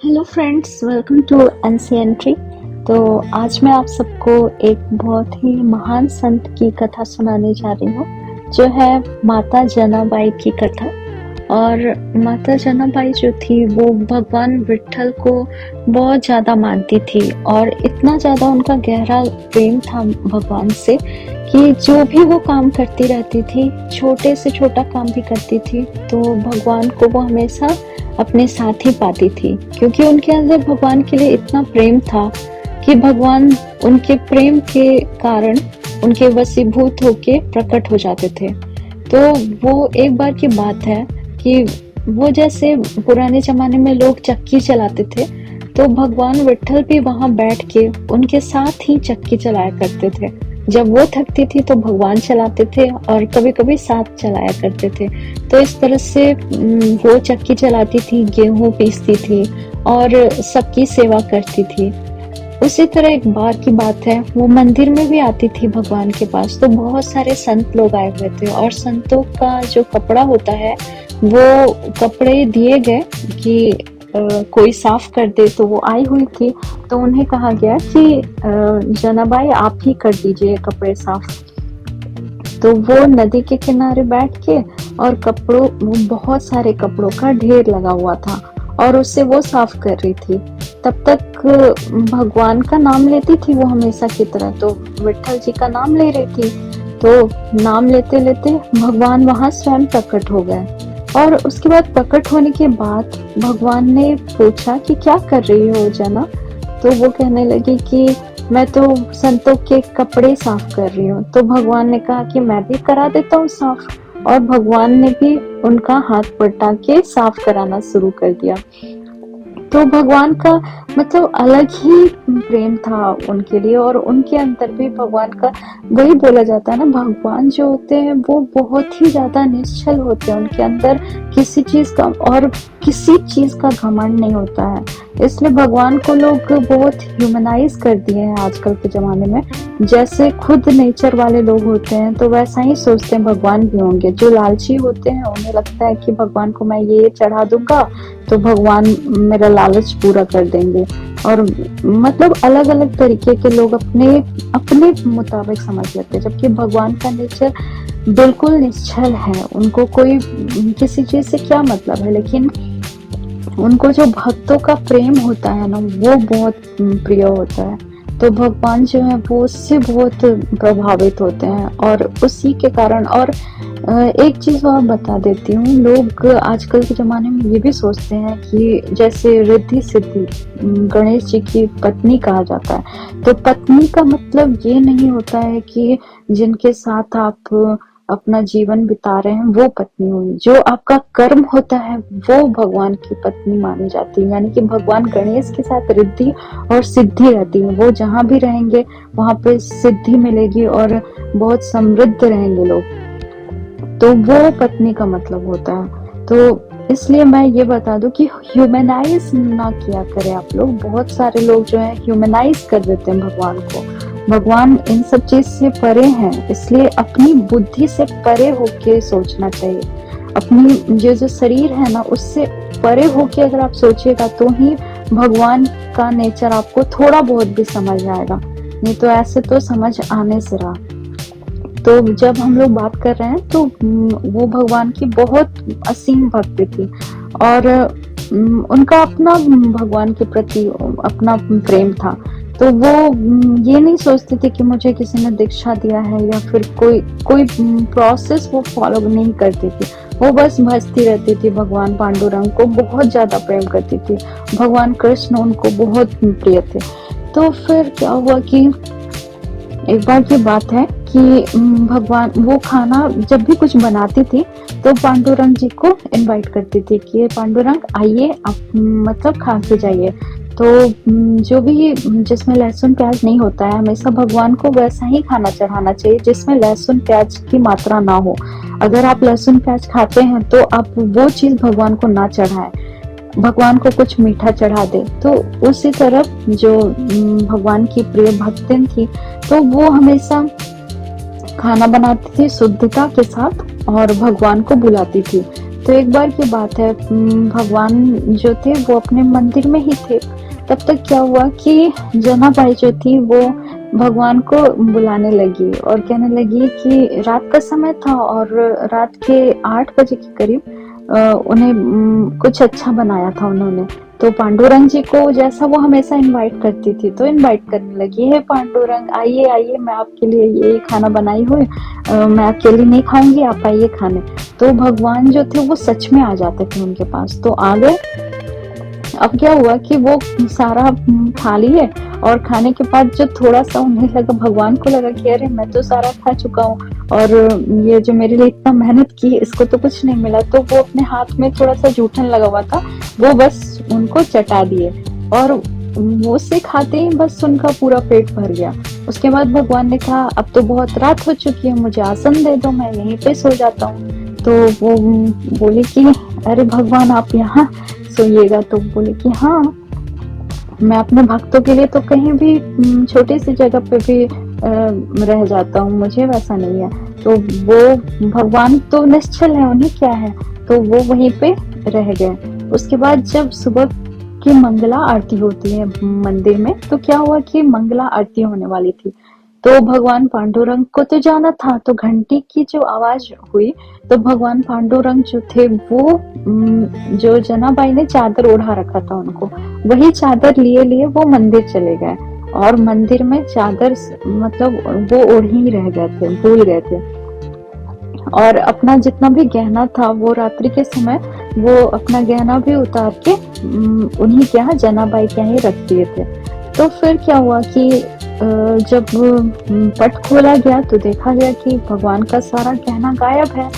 Hello friends, welcome to एनसीएंट्री। तो आज मैं आप सबको एक बहुत ही महान संत की कथा सुनाने जा रही हूँ, जो है माता जनाबाई की कथा। और माता जनाबाई जो थी वो भगवान विट्ठल को बहुत ज़्यादा मानती थी, और इतना ज़्यादा उनका गहरा प्रेम था भगवान से कि जो भी वो काम करती रहती थी, छोटे से छोटा काम भी करती थी, तो भगवान को वो हमेशा अपने साथ ही पाती थी, क्योंकि उनके अंदर भगवान के लिए इतना प्रेम था कि भगवान उनके प्रेम के कारण उनके वशीभूत होके प्रकट हो जाते थे। तो वो एक बार की बात है कि वो जैसे पुराने जमाने में लोग चक्की चलाते थे, तो भगवान विट्ठल भी वहां बैठ के उनके साथ ही चक्की चलाया करते थे। जब वो थकती थी तो भगवान चलाते थे, और कभी कभी साथ चलाया करते थे। तो इस तरह से वो चक्की चलाती थी, गेहूं पीसती थी और सबकी सेवा करती थी। उसी तरह एक बार की बात है, वो मंदिर में भी आती थी भगवान के पास, तो बहुत सारे संत लोग आए हुए थे, और संतों का जो कपड़ा होता है वो कपड़े दिए गए कि कोई साफ कर दे। तो वो आई हुई थी, तो उन्हें कहा गया कि जनाबाई आप ही कर दीजिए कपड़े साफ। तो वो नदी के किनारे बैठ के, और कपड़ों, वो बहुत सारे कपड़ों का ढेर लगा हुआ था, और उससे वो साफ कर रही थी। तब तक भगवान का नाम लेती थी वो हमेशा की तरह, तो विट्ठल जी का नाम ले रही थी। तो नाम लेते लेते भगवान वहां स्वयं प्रकट हो गए, और उसके बाद प्रकट होने के बाद भगवान ने पूछा कि क्या कर रही हो जना। तो वो कहने लगी कि मैं तो संतों के कपड़े साफ कर रही हूँ। तो भगवान ने कहा कि मैं भी करा देता हूँ साफ, और भगवान ने भी उनका हाथ पलटा के साफ कराना शुरू कर दिया। तो भगवान का मतलब अलग ही प्रेम था उनके लिए, और उनके अंदर भी भगवान का, वही बोला जाता है ना, भगवान जो होते हैं वो बहुत ही ज्यादा निश्चल होते हैं। उनके अंदर किसी चीज का और किसी चीज का घमंड नहीं होता है। इसलिए भगवान को लोग बहुत ह्यूमनाइज कर दिए हैं आजकल के जमाने में। जैसे खुद नेचर वाले लोग होते हैं, तो वैसा ही सोचते हैं भगवान भी होंगे। जो लालची होते हैं उन्हें लगता है कि भगवान को मैं ये चढ़ा दूंगा तो भगवान मेरा लालच पूरा कर देंगे। और मतलब अलग अलग तरीके के लोग अपने अपने मुताबिक समझ लेते हैं, जबकि भगवान का नेचर बिल्कुल निश्चल है। उनको कोई किसी चीज से क्या मतलब है, लेकिन उनको जो भक्तों का प्रेम होता है ना, वो बहुत प्रिय होता है। तो भगवान जो है वो उससे बहुत प्रभावित होते हैं, और उसी के कारण। और एक चीज और बता देती हूँ, लोग आजकल के जमाने में ये भी सोचते हैं कि जैसे रिद्धि सिद्धि गणेश जी की पत्नी कहा जाता है, तो पत्नी का मतलब ये नहीं होता है कि जिनके साथ आप अपना जीवन बिता रहे हैं वो पत्नी हुई। जो आपका कर्म होता है वो भगवान की पत्नी मानी जाती है। यानी कि भगवान गणेश के साथ रिद्धि और सिद्धि रहती है। वो जहाँ भी रहेंगे वहां पे सिद्धि मिलेगी, और बहुत समृद्ध रहेंगे लोग। तो वो पत्नी का मतलब होता है। तो इसलिए मैं ये बता दूं कि ह्यूमनाइज ना किया करें आप लोग। बहुत सारे लोग जो है ह्यूमनाइज कर देते हैं भगवान को। भगवान इन सब चीज से परे हैं, इसलिए अपनी बुद्धि से परे होके सोचना चाहिए। अपनी जो शरीर है ना, उससे परे होके अगर आप सोचिएगा तो ही भगवान का नेचर आपको थोड़ा बहुत भी समझ आएगा, नहीं तो ऐसे तो समझ आने से रहा। तो जब हम लोग बात कर रहे हैं, तो वो भगवान की बहुत असीम भक्ति थी, और उनका अपना भगवान के प्रति अपना प्रेम था। तो वो ये नहीं सोचती थी कि मुझे किसी ने दीक्षा दिया है, या फिर कोई कोई प्रोसेस वो फॉलो नहीं करती थी। वो बस भजती रहती थी, भगवान पांडुरंग को बहुत ज्यादा प्रेम करती थी। भगवान कृष्ण उनको बहुत प्रिय थे। तो फिर क्या हुआ कि एक बार की बात है कि भगवान वो खाना जब भी कुछ बनाती थी, तो पांडुरंग जी को इनवाइट करती थी कि पांडुरंग आइए, आप मतलब खा के जाइए। तो जो भी जिसमें लहसुन प्याज नहीं होता है, हमेशा भगवान को वैसा ही खाना चढ़ाना चाहिए जिसमें लहसुन प्याज की मात्रा ना हो। अगर आप लहसुन प्याज खाते हैं तो आप वो चीज भगवान को ना चढ़ाएं, भगवान को कुछ मीठा चढ़ा दे। तो उसी तरफ जो भगवान की प्रिय भक्तिन थी, तो वो हमेशा खाना बनाती थी शुद्धता के साथ, और भगवान को बुलाती थी। तो एक बार की बात है, भगवान जो थे वो अपने मंदिर में ही थे। तब तक क्या हुआ कि जनाबाई जो थी वो भगवान को बुलाने लगी और कहने लगी कि रात का समय था और रात के 8 बजे के करीब उन्हें कुछ अच्छा बनाया था उन्होंने। तो पांडुरंग जी को जैसा वो हमेशा इनवाइट करती थी तो इनवाइट करने लगी, हे पांडुरंग आइए आइए, मैं आपके लिए ये खाना बनाई हुई, मैं अकेली नहीं खाऊंगी, आप आइए खाने। तो भगवान जो थे वो सच में आ जाते थे उनके पास, तो आ गए। अब क्या हुआ कि वो सारा खा लिए और खाने के बाद जो थोड़ा सा उन्हें लगा, भगवान को लगा कि अरे मैं तो सारा खा चुका हूँ और ये जो मेरे लिए इतना मेहनत की इसको तो कुछ नहीं मिला, तो वो अपने हाथ में थोड़ा सा जूठन लगा हुआ था वो बस उनको चटा दिए और वो उससे खाते ही बस उनका पूरा पेट भर गया। उसके बाद भगवान ने कहा अब तो बहुत रात हो चुकी है, मुझे आसन दे दो, मैं यहीं पे सो जाता हूँ। तो वो बोले कि अरे भगवान आप यहाँ सोइएगा, तो बोले कि हाँ मैं अपने भक्तों के लिए तो कहीं भी छोटी सी जगह पे भी रह जाता हूँ, मुझे वैसा नहीं है। तो वो भगवान तो निश्चल है, उन्हें क्या है, तो वो वहीं पे रह गए। उसके बाद जब सुबह की मंगला आरती होती है मंदिर में, तो क्या हुआ कि मंगला आरती होने वाली थी, तो भगवान पांडुरंग को तो जाना था, तो घंटी की जो आवाज हुई तो भगवान पांडुरंग जो थे वो जो जनाबाई ने चादर ओढ़ा रखा था उनको, वही चादर लिए लिए वो मंदिर चले गए और मंदिर में चादर मतलब वो ओढ़ ही रह गए थे, भूल गए थे। और अपना जितना भी गहना था वो रात्रि के समय वो अपना गहना भी उतार के उन्हीं के यहाँ जनाबाई के यहाँ ही रख दिए थे। तो फिर क्या हुआ कि जब पट खोला गया तो देखा गया कि भगवान का सारा गहना गायब है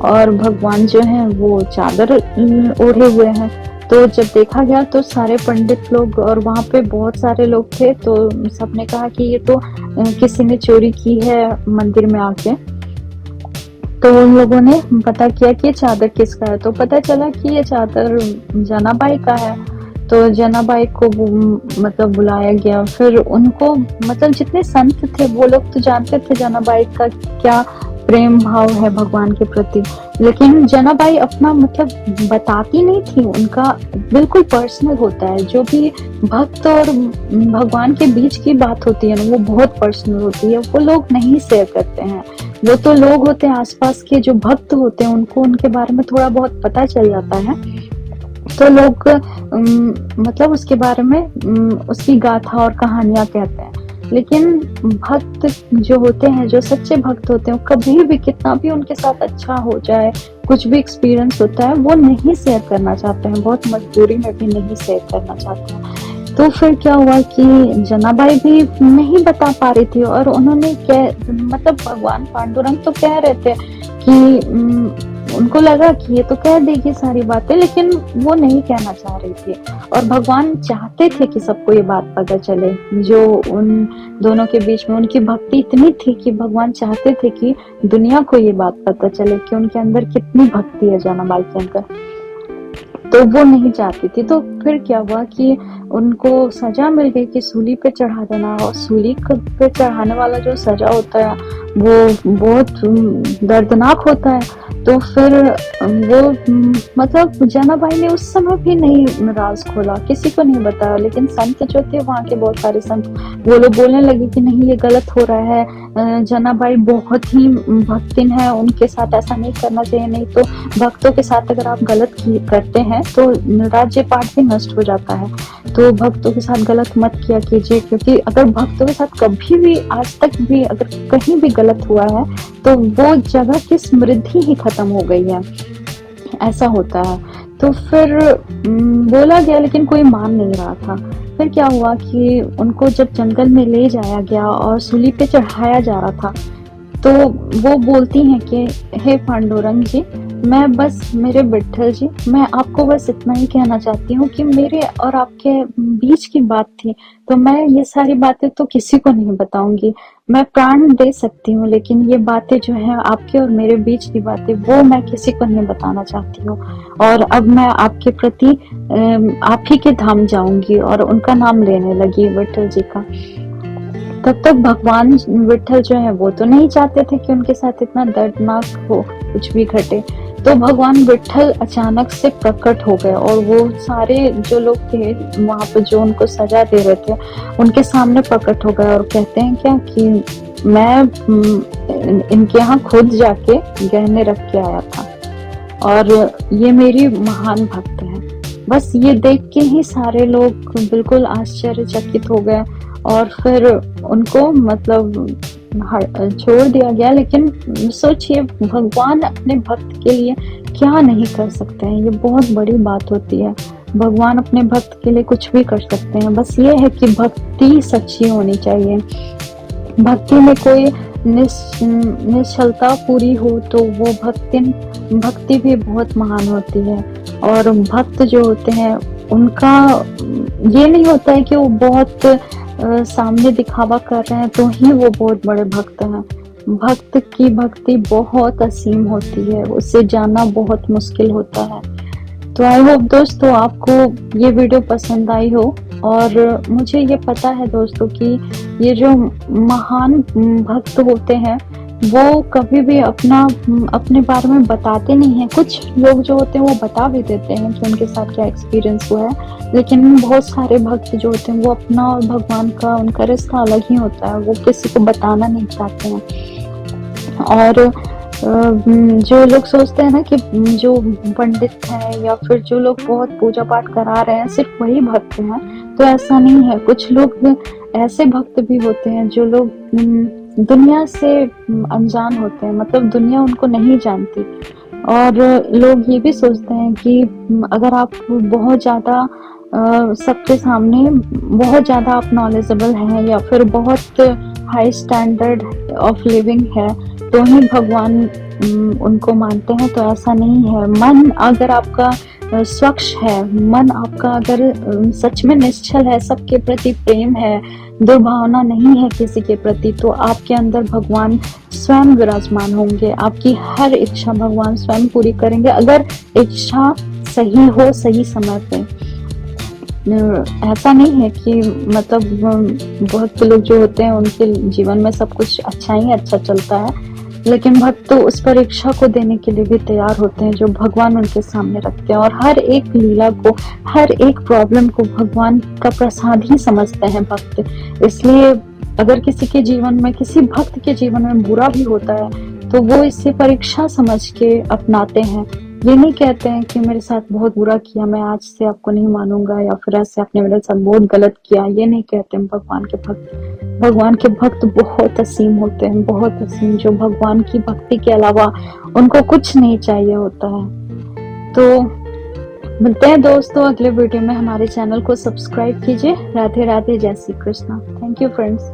और भगवान जो है वो चादर ओढ़े हुए हैं। तो जब देखा गया तो सारे पंडित लोग और वहाँ पे बहुत सारे लोग थे, तो सबने कहा कि ये तो किसी ने चोरी की है मंदिर में आके। तो उन लोगों ने पता किया कि ये चादर किसका है, तो पता चला कि ये चादर जनाबाई का है। तो जनाबाई को मतलब बुलाया गया, फिर उनको मतलब जितने संत थे वो लोग तो जानते थे जनाबाई का क्या प्रेम भाव है भगवान के प्रति, लेकिन जनाबाई अपना मतलब बताती नहीं थी, उनका बिल्कुल पर्सनल होता है, जो भी भक्त और भगवान के बीच की बात होती है ना वो बहुत पर्सनल होती है, वो लोग नहीं शेयर करते हैं। वो तो लोग होते हैं आसपास के जो भक्त होते हैं उनको उनके बारे में थोड़ा बहुत पता चल जाता है, तो लोग मतलब उसके बारे में उसकी गाथा और कहानियां कहते हैं। लेकिन भक्त जो होते हैं, जो सच्चे भक्त होते हैं, कभी भी कितना भी उनके साथ अच्छा हो जाए, कुछ भी एक्सपीरियंस होता है वो नहीं शेयर करना चाहते हैं, बहुत मजबूरी में भी नहीं शेयर करना चाहते हैं। तो फिर क्या हुआ कि जनाबाई भी नहीं बता पा रही थी और उन्होंने मतलब भगवान पांडुरंग तो कह रहे थे कि उनको लगा कि ये तो कह देगी सारी बातें, लेकिन वो नहीं कहना चाह रही थी और भगवान चाहते थे कि सबको ये बात पता चले। जो उन दोनों के बीच में उनकी भक्ति इतनी थी कि भगवान चाहते थे कि दुनिया को ये बात पता चले कि उनके अंदर कितनी भक्ति है जनाबाई के अंदर, तो वो नहीं चाहती थी। तो फिर क्या हुआ कि उनको सजा मिल गई कि सूली पे चढ़ा देना, और सूली पे चढ़ाने वाला जो सजा होता है वो बहुत दर्दनाक होता है। तो फिर वो मतलब जनाबाई ने उस समय भी नहीं राज खोला, किसी को नहीं बताया, लेकिन संत जो थे वहाँ के बहुत सारे संत वो लोग बोलने लगे कि नहीं ये गलत हो रहा है, जनाबाई बहुत ही भक्तिन है, उनके साथ ऐसा नहीं करना चाहिए, नहीं तो भक्तों के साथ अगर आप गलत करते हैं तो राज्य पाठ भी नष्ट हो जाता है, तो भक्तों के साथ गलत मत किया कीजिए, क्योंकि अगर भक्तों के साथ कभी भी आज तक भी अगर कहीं भी गलत हुआ है तो वो जगह की समृद्धि ही खत्म हो गई है, ऐसा होता है। तो फिर बोला गया लेकिन कोई मान नहीं रहा था। फिर क्या हुआ कि उनको जब जंगल में ले जाया गया और सूली पे चढ़ाया जा रहा था, तो वो बोलती हैं कि हे पांडुरंग जी, मैं बस मेरे विट्ठल जी, मैं आपको बस इतना ही कहना चाहती हूँ कि मेरे और आपके बीच की बात थी, तो मैं ये सारी बातें तो किसी को नहीं बताऊंगी, मैं प्राण दे सकती हूँ, लेकिन ये बातें जो है आपके और मेरे बीच की बातें वो मैं किसी को नहीं बताना चाहती हूँ। और अब मैं आपके प्रति आप ही के धाम जाऊंगी, और उनका नाम लेने लगी विट्ठल जी का। तब तक भगवान विट्ठल जो है वो तो नहीं चाहते थे कि उनके साथ इतना दर्दनाक हो, कुछ भी घटे। तो भगवान विट्ठल अचानक से प्रकट हो गए और वो सारे जो लोग थे वहां पे जो उनको सजा दे रहे थे उनके सामने प्रकट हो गए और कहते हैं क्या कि मैं इनके यहाँ खुद जाके गहने रख के आया था और ये मेरी महान भक्त है। बस ये देख के ही सारे लोग बिल्कुल आश्चर्यचकित हो गए और फिर उनको मतलब छोड़ दिया गया। लेकिन सोचिए भगवान अपने भक्त के लिए क्या नहीं कर सकते हैं, ये बहुत बड़ी बात होती है। भगवान अपने भक्त के लिए कुछ भी कर सकते हैं, बस ये है कि भक्ति सच्ची होनी चाहिए। भक्ति में कोई निश्चलता पूरी हो तो वो भक्ति भी बहुत महान होती है। और भक्त जो होते हैं उनका ये नहीं होता है कि वो बहुत सामने दिखावा कर रहे हैं तो ही वो बहुत बड़े भक्त हैं। भक्त की भक्ति बहुत असीम होती है, उसे जानना बहुत मुश्किल होता है। तो आई होप दोस्तों आपको ये वीडियो पसंद आई हो। और मुझे ये पता है दोस्तों कि ये जो महान भक्त होते हैं वो कभी भी अपने बारे में बताते नहीं हैं। कुछ लोग जो होते हैं वो बता भी देते हैं कि उनके साथ क्या एक्सपीरियंस हुआ है, लेकिन बहुत सारे भक्त जो होते हैं वो अपना और भगवान का उनका रिश्ता अलग ही होता है, वो किसी को बताना नहीं चाहते हैं। और जो लोग सोचते हैं ना कि जो पंडित है या फिर जो लोग बहुत पूजा पाठ करा रहे हैं सिर्फ वही भक्त हैं, तो ऐसा नहीं है। कुछ लोग ऐसे भक्त भी होते हैं जो लोग दुनिया से अनजान होते हैं, मतलब दुनिया उनको नहीं जानती। और लोग ये भी सोचते हैं कि अगर आप बहुत ज्यादा सबके सामने बहुत ज्यादा आप नॉलेजेबल हैं या फिर बहुत हाई स्टैंडर्ड ऑफ लिविंग है तो ही भगवान उनको मानते हैं, तो ऐसा नहीं है। मन अगर आपका स्वच्छ है, मन आपका अगर सच में निश्चल है, सबके प्रति प्रेम है, दुर्भावना नहीं है किसी के प्रति, तो आपके अंदर भगवान स्वयं विराजमान होंगे। आपकी हर इच्छा भगवान स्वयं पूरी करेंगे अगर इच्छा सही हो सही समय पे। ऐसा नहीं है कि मतलब बहुत लोग जो होते हैं उनके जीवन में सब कुछ अच्छा ही अच्छा चलता है, लेकिन भक्त तो उस परीक्षा को देने के लिए भी तैयार होते हैं जो भगवान उनके सामने रखते हैं। और हर एक लीला को, हर एक प्रॉब्लम को भगवान का प्रसाद ही समझते हैं भक्त। इसलिए अगर किसी के जीवन में, किसी भक्त के जीवन में बुरा भी होता है तो वो इसे परीक्षा समझ के अपनाते हैं। ये नहीं कहते हैं कि मेरे साथ बहुत बुरा किया, मैं आज से आपको नहीं मानूंगा, या फिर ऐसे आपने मेरे साथ बहुत गलत किया, ये नहीं कहते हैं भगवान के भक्त। भगवान के भक्त बहुत असीम होते हैं, बहुत असीम, जो भगवान की भक्ति के अलावा उनको कुछ नहीं चाहिए होता है। तो मिलते हैं दोस्तों अगले वीडियो में। हमारे चैनल को सब्सक्राइब कीजिए। राधे राधे, जय Shri Krishna. Thank you friends.